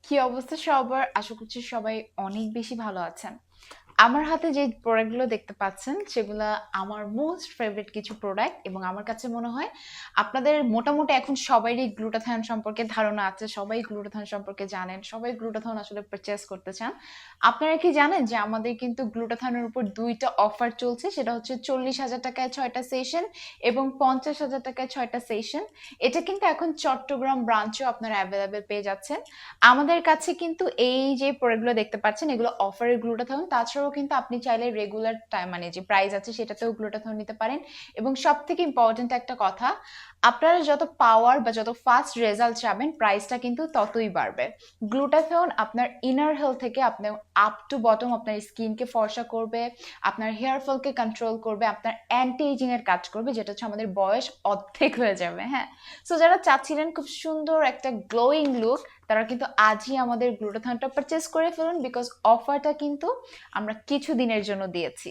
কি অবস্থা সবার? আশা করছি সবাই অনেক বেশি ভালো আছেন। আমার হাতে যে প্রোডাক্টগুলো দেখতে পাচ্ছেন সেগুলা আমার মোস্ট ফেভারিট কিছু প্রোডাক্ট, এবং আমার কাছে মনে হয় আপনাদের মোটামুটি এখন সবারই গ্লুটাথায়ন সম্পর্কে ধারণা আছে, সবাই গ্লুটাথায়ন সম্পর্কে জানেন, সবাই গ্লুটাথায়ন আসলে পারচেজ করতে চান। আপনারা কি জানেন যে আমাদের কিন্তু গ্লুটাথায়নের উপর দুইটা অফার চলছে, সেটা হচ্ছে 40,000 টাকায় 6টা সেশন এবং 50,000 টাকায় 6টা সেশন। এটা কিন্তু এখন চট্টগ্রাম ব্রাঞ্চেও আপনারা অ্যাভেলেবেল পেয়ে যাচ্ছেন। আমাদের কাছে কিন্তু এই যে প্রোডাক্টগুলো দেখতে পাচ্ছেন এগুলো অফারের গ্লুটাথিয়ন, তাছাড়াও কিন্তু আপনি চাইলে রেগুলার টাইম মানে যে প্রাইস আছে সেটাতেও গ্লুটাথিয়ন নিতে পারেন। এবং সব থেকে ইম্পর্টেন্ট একটা কথা, আপনারা যত পাওয়ার বা যত ফাস্ট রেজাল্ট চাবেন প্রাইসটা কিন্তু ততই বাড়বে। গ্লুটাথিয়ন আপনার ইনার হেলথ থেকে আপনার আপ টু বটম আপনার স্কিনকে ফর্সা করবে, আপনার হেয়ার ফলকে কন্ট্রোল করবে, আপনার অ্যান্টি এজিং এর কাজ করবে, যেটা হচ্ছে আমাদের বয়স অর্ধেক হয়ে যাবে। হ্যাঁ, সো যারা চাচ্ছিলেন খুব সুন্দর একটা গ্লোয়িং লুক, তারা কিন্তু আজই আমাদের গ্লুটাথিয়নটা পারচেজ করে ফেলুন, বিকজ অফারটা কিন্তু আমরা কিছু দিনের জন্য দিয়েছি।